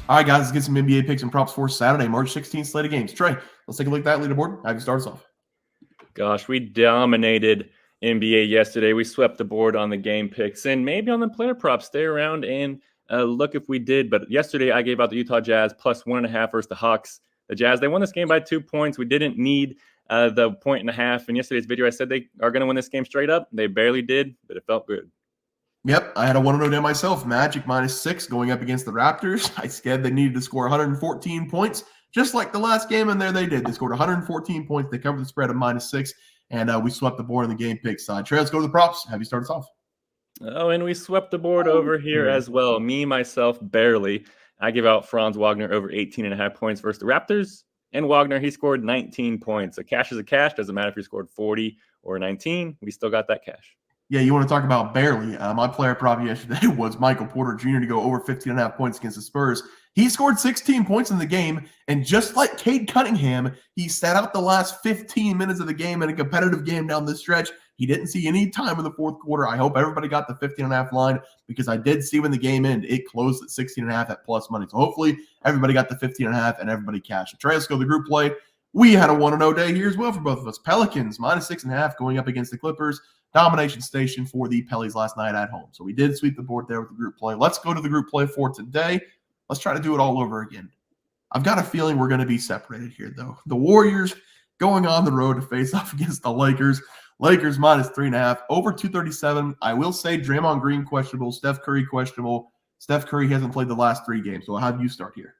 All right, guys, let's get some NBA picks and props for Saturday, March 16th slate of games. Trey, let's take a look at that leaderboard. Have you start us off? Gosh, we dominated NBA yesterday. We swept the board on the game picks and maybe on the player props. Stay around and look if we did. But yesterday I gave out the Utah Jazz plus 1.5 versus the Hawks. The Jazz, they won this game by 2 points. We didn't need the 1.5. In yesterday's video, I said they are going to win this game straight up. They barely did, but it felt good. Yep, I had a 1-0 day myself. Magic -6 going up against the Raptors. I said they needed to score 114 points, just like the last game, and there they did. They scored 114 points. They covered the spread of -6, and we swept the board on the game pick side. Trey, let's go to the props. Have you start us off? Oh, and we swept the board over here as well. Me, myself, barely. I give out Franz Wagner over 18.5 points versus the Raptors. And Wagner, he scored 19 points. A cash is a cash. Doesn't matter if you scored 40 or 19. We still got that cash. Yeah, you want to talk about barely. My player prop yesterday was Michael Porter Jr. to go over 15.5 points against the Spurs. He scored 16 points in the game, and just like Cade Cunningham, he sat out the last 15 minutes of the game in a competitive game down the stretch. He didn't see any time in the fourth quarter. I hope everybody got the 15.5 line because I did see when the game ended, it closed at 16.5 at plus money. So hopefully everybody got the 15.5 and everybody cashed. Trey, let's go to the group play. We had a 1-0 day here as well for both of us. Pelicans -6.5 going up against the Clippers. Domination station for the Pellies last night at home. So we did sweep the board there with the group play. Let's go to the group play for today. Let's try to do it all over again. I've got a feeling we're going to be separated here, though. The Warriors going on the road to face off against the Lakers. Lakers -3.5, over 237. I will say Draymond Green questionable, Steph Curry questionable. Steph Curry hasn't played the last 3 games. So how do you start here?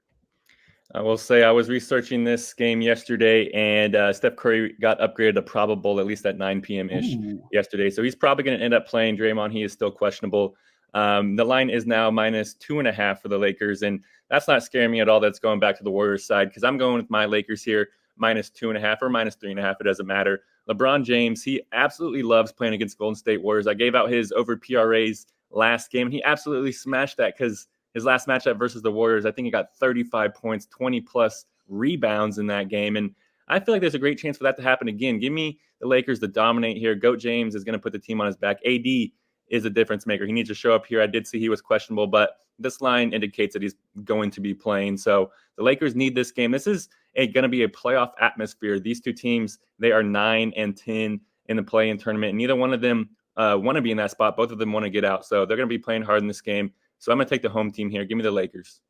I will say I was researching this game yesterday, and Steph Curry got upgraded to probable at least at 9 p.m.-ish yesterday. So he's probably going to end up playing. Draymond, he is still questionable. The line is now -2.5 for the Lakers, and that's not scaring me at all. That's going back to the Warriors side because I'm going with my Lakers here, -2.5 or -3.5. It doesn't matter. LeBron James, he absolutely loves playing against Golden State Warriors. I gave out his over PRAs last game. He absolutely smashed that because his last matchup versus the Warriors, I think he got 35 points, 20-plus rebounds in that game. And I feel like there's a great chance for that to happen again. Give me the Lakers to dominate here. Goat James is going to put the team on his back. AD is a difference maker. He needs to show up here. I did see he was questionable, but this line indicates that he's going to be playing. So the Lakers need this game. This is going to be a playoff atmosphere. These two teams, they are 9 and 10 in the play-in tournament. And neither one of them want to be in that spot. Both of them want to get out. So they're going to be playing hard in this game. So I'm going to take the home team here. Give me the Lakers.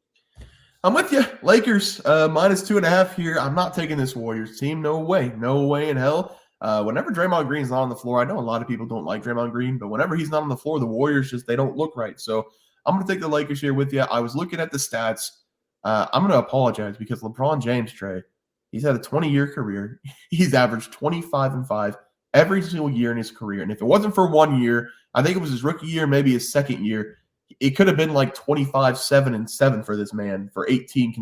I'm with you. Lakers -2.5 here. I'm not taking this Warriors team. No way. No way in hell. Whenever Draymond Green's not on the floor, I know a lot of people don't like Draymond Green, but whenever he's not on the floor, the Warriors they don't look right. So I'm going to take the Lakers here with you. I was looking at the stats. I'm going to apologize because LeBron James, Trey, he's had a 20-year career. He's averaged 25-5 every single year in his career. And if it wasn't for 1 year, I think it was his rookie year, maybe his second year, it could have been like 25-7-7 for this man for 18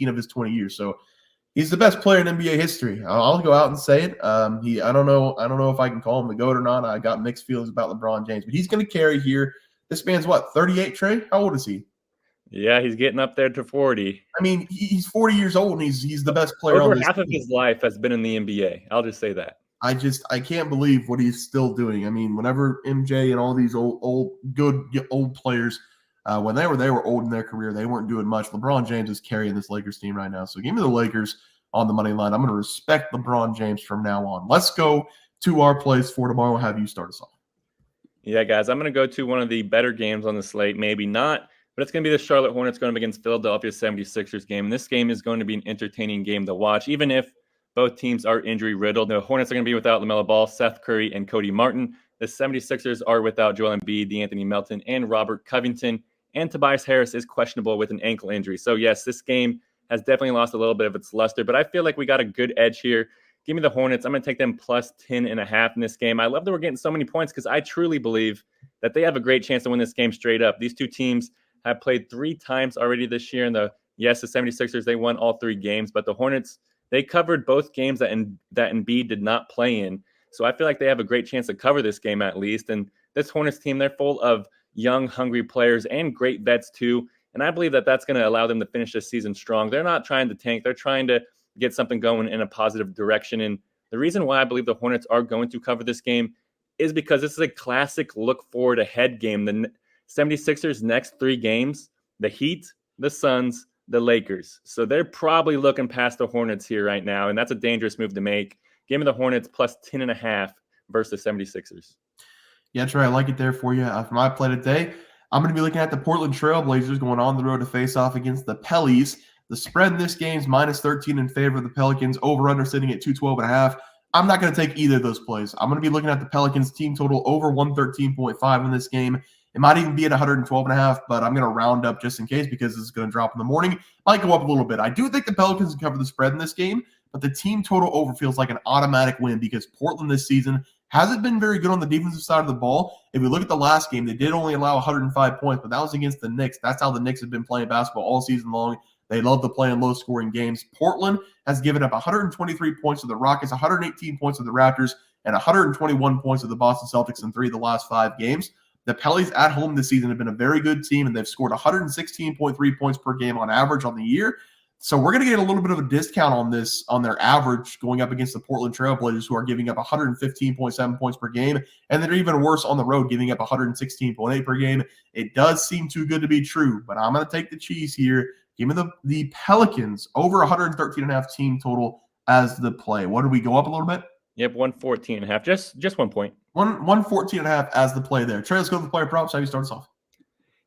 of his 20 years. So he's the best player in NBA history. I'll go out and say it. I don't know if I can call him the GOAT or not. I got mixed feelings about LeBron James, but he's going to carry here. This man's what, 38, Trey? How old is he? Yeah, he's getting up there to 40. I mean, he's 40 years old, and he's the best player on this half team. of his life has been in the NBA. I'll just say that. I can't believe what he's still doing. I mean, whenever MJ and all these old players, when they were old in their career, they weren't doing much. LeBron James is carrying this Lakers team right now. So give me the Lakers on the money line. I'm going to respect LeBron James from now on. Let's go to our plays for tomorrow. Have you start us off? Yeah, guys, I'm going to go to one of the better games on the slate. Maybe not, but it's going to be the Charlotte Hornets going up against Philadelphia 76ers game. And this game is going to be an entertaining game to watch, even if both teams are injury-riddled. The Hornets are going to be without LaMelo Ball, Seth Curry, and Cody Martin. The 76ers are without Joel Embiid, DeAnthony Melton, and Robert Covington. And Tobias Harris is questionable with an ankle injury. So, yes, this game has definitely lost a little bit of its luster, but I feel like we got a good edge here. Give me the Hornets. I'm going to take them plus 10.5 in this game. I love that we're getting so many points because I truly believe that they have a great chance to win this game straight up. These two teams have played 3 times already this year. And the 76ers, they won all 3 games, but the Hornets, they covered both games that Embiid did not play in. So I feel like they have a great chance to cover this game at least. And this Hornets team, they're full of young, hungry players and great vets too. And I believe that that's going to allow them to finish this season strong. They're not trying to tank. They're trying to get something going in a positive direction. And the reason why I believe the Hornets are going to cover this game is because this is a classic look forward ahead game. The 76ers next 3 games, the Heat, the Suns, the Lakers. So they're probably looking past the Hornets here right now, and that's a dangerous move to make. Give me the Hornets plus 10.5 versus the 76ers. Yeah, Trey, I like it there for you. For my play today, I'm going to be looking at the Portland Trail Blazers going on the road to face off against the Pellies. The spread in this game is minus 13 in favor of the Pelicans, over-under sitting at 212.5. I'm not going to take either of those plays. I'm going to be looking at the Pelicans team total over 113.5 in this game. It might even be at 112.5, but I'm going to round up just in case because this is going to drop in the morning. Might go up a little bit. I do think the Pelicans can cover the spread in this game, but the team total over feels like an automatic win because Portland this season hasn't been very good on the defensive side of the ball. If we look at the last game, they did only allow 105 points, but that was against the Knicks. That's how the Knicks have been playing basketball all season long. They love to play in low-scoring games. Portland has given up 123 points to the Rockets, 118 points to the Raptors, and 121 points to the Boston Celtics in 3 of the last 5 games. The Pellies at home this season have been a very good team, and they've scored 116.3 points per game on average on the year. So we're going to get a little bit of a discount on this, on their average going up against the Portland Trail Blazers, who are giving up 115.7 points per game, and they're even worse on the road, giving up 116.8 per game. It does seem too good to be true, but I'm going to take the cheese here. Give me the Pelicans over 113.5 team total as the play. What did we go up a little bit? Yep, 114.5. Just 1 point. 114.5 as the play there. Trey, let's go to the player props. How do you start us off?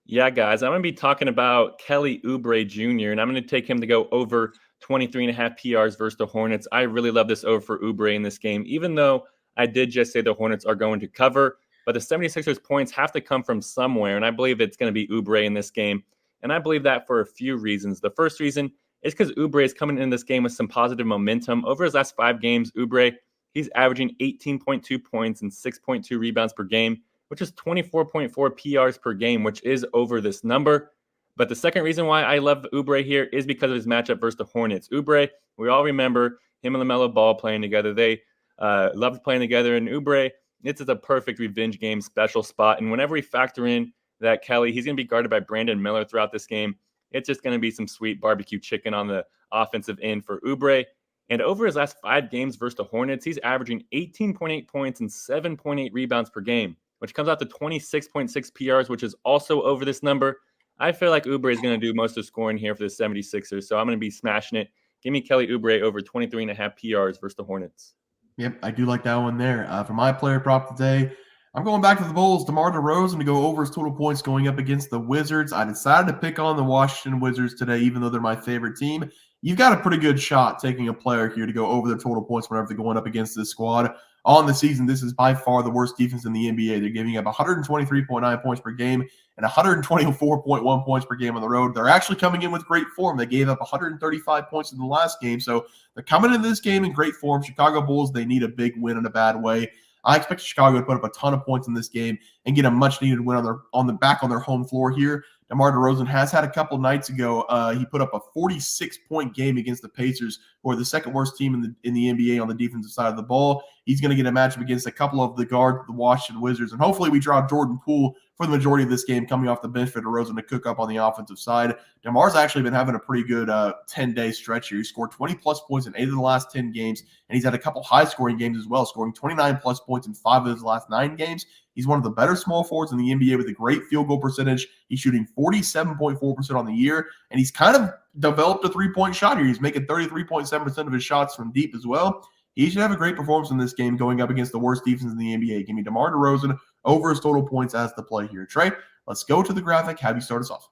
Yeah, guys, I'm going to be talking about Kelly Oubre Jr., and I'm going to take him to go over 23.5 PRs versus the Hornets. I really love this over for Oubre in this game, even though I did just say the Hornets are going to cover. But the 76ers points have to come from somewhere, and I believe it's going to be Oubre in this game. And I believe that for a few reasons. The first reason is because Oubre is coming in this game with some positive momentum. Over his last 5 games, Oubre, he's averaging 18.2 points and 6.2 rebounds per game, which is 24.4 PRs per game, which is over this number. But the second reason why I love Oubre here is because of his matchup versus the Hornets. Oubre, we all remember him and LaMelo Ball playing together. They loved playing together. And Oubre, it's a perfect revenge game special spot. And whenever we factor in that Kelly, he's going to be guarded by Brandon Miller throughout this game, it's just going to be some sweet barbecue chicken on the offensive end for Oubre. And over his last 5 games versus the Hornets, he's averaging 18.8 points and 7.8 rebounds per game, which comes out to 26.6 PRs, which is also over this number. I feel like Oubre is going to do most of the scoring here for the 76ers, so I'm going to be smashing it. Give me Kelly Oubre over 23.5 PRs versus the Hornets. Yep, I do like that one there. For my player prop today, I'm going back to the Bulls. DeMar DeRozan to go over his total points going up against the Wizards. I decided to pick on the Washington Wizards today, even though they're my favorite team. You've got a pretty good shot taking a player here to go over their total points whenever they're going up against this squad. On the season, this is by far the worst defense in the NBA. They're giving up 123.9 points per game and 124.1 points per game on the road. They're actually coming in with great form. They gave up 135 points in the last game, so they're coming into this game in great form. Chicago Bulls, they need a big win in a bad way. I expect Chicago to put up a ton of points in this game and get a much-needed win on their home floor here. DeMar DeRozan has had a couple nights ago. He put up a 46-point game against the Pacers, who are the second worst team in the NBA on the defensive side of the ball. He's going to get a matchup against a couple of the guards, the Washington Wizards, and hopefully we draw Jordan Poole for the majority of this game coming off the bench for DeRozan to cook up on the offensive side. DeMar's actually been having a pretty good 10-day stretch here. He scored 20-plus points in 8 of the last 10 games, and he's had a couple high-scoring games as well, scoring 29-plus points in 5 of his last 9 games. He's one of the better small forwards in the NBA with a great field goal percentage. He's shooting 47.4% on the year, and he's kind of developed a three-point shot here. He's making 33.7% of his shots from deep as well. He should have a great performance in this game going up against the worst defense in the NBA. Give me DeMar DeRozan over his total points as the play here. Trey, let's go to the graphic. Have you start us off?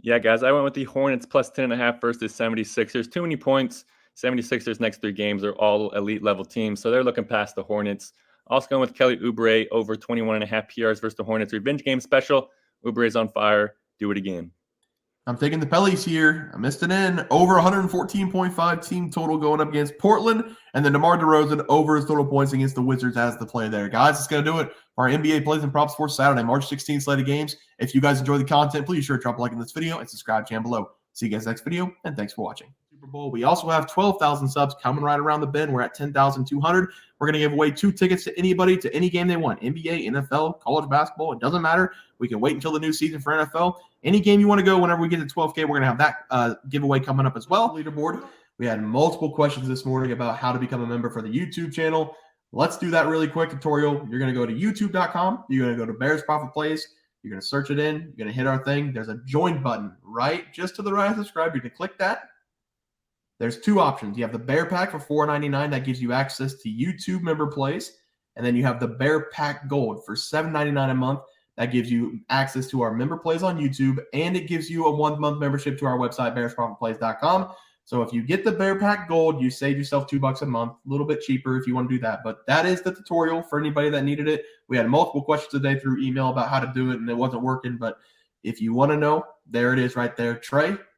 Yeah, guys, I went with the Hornets plus 10.5 versus 76ers. Too many points. 76ers next 3 games are all elite level teams, so they're looking past the Hornets. Also going with Kelly Oubre over 21.5 PRs versus the Hornets. Revenge game special. Oubre is on fire. Do it again. I'm taking the Pellies here. I missed it in. Over 114.5 team total going up against Portland. And then DeMar DeRozan over his total points against the Wizards as the play there. Guys, it's going to do it for our NBA plays and props for Saturday, March 16th slate of games. If you guys enjoy the content, please sure to drop a like in this video and subscribe down below. See you guys next video, and thanks for watching. Super Bowl. We also have 12,000 subs coming right around the bend. We're at 10,200. We're going to give away 2 tickets to anybody to any game they want. NBA, NFL, college basketball. It doesn't matter. We can wait until the new season for NFL. Any game you want to go, whenever we get to 12K, we're going to have that giveaway coming up as well. Leaderboard. We had multiple questions this morning about how to become a member for the YouTube channel. Let's do that really quick tutorial. You're going to go to youtube.com. You're going to go to Bears Profit Plays. You're going to search it in. You're going to hit our thing. There's a join button right just to the right of subscribe. You're going to click that. There's two options. You have the Bear Pack for $4.99. That gives you access to YouTube member plays. And then you have the Bear Pack Gold for $7.99 a month. That gives you access to our member plays on YouTube, and it gives you a 1-month membership to our website, bearsprofitplays.com. So if you get the Bear Pack Gold, you save yourself $2 a month, a little bit cheaper if you want to do that. But that is the tutorial for anybody that needed it. We had multiple questions today through email about how to do it, and it wasn't working. But if you want to know, there it is right there. Trey,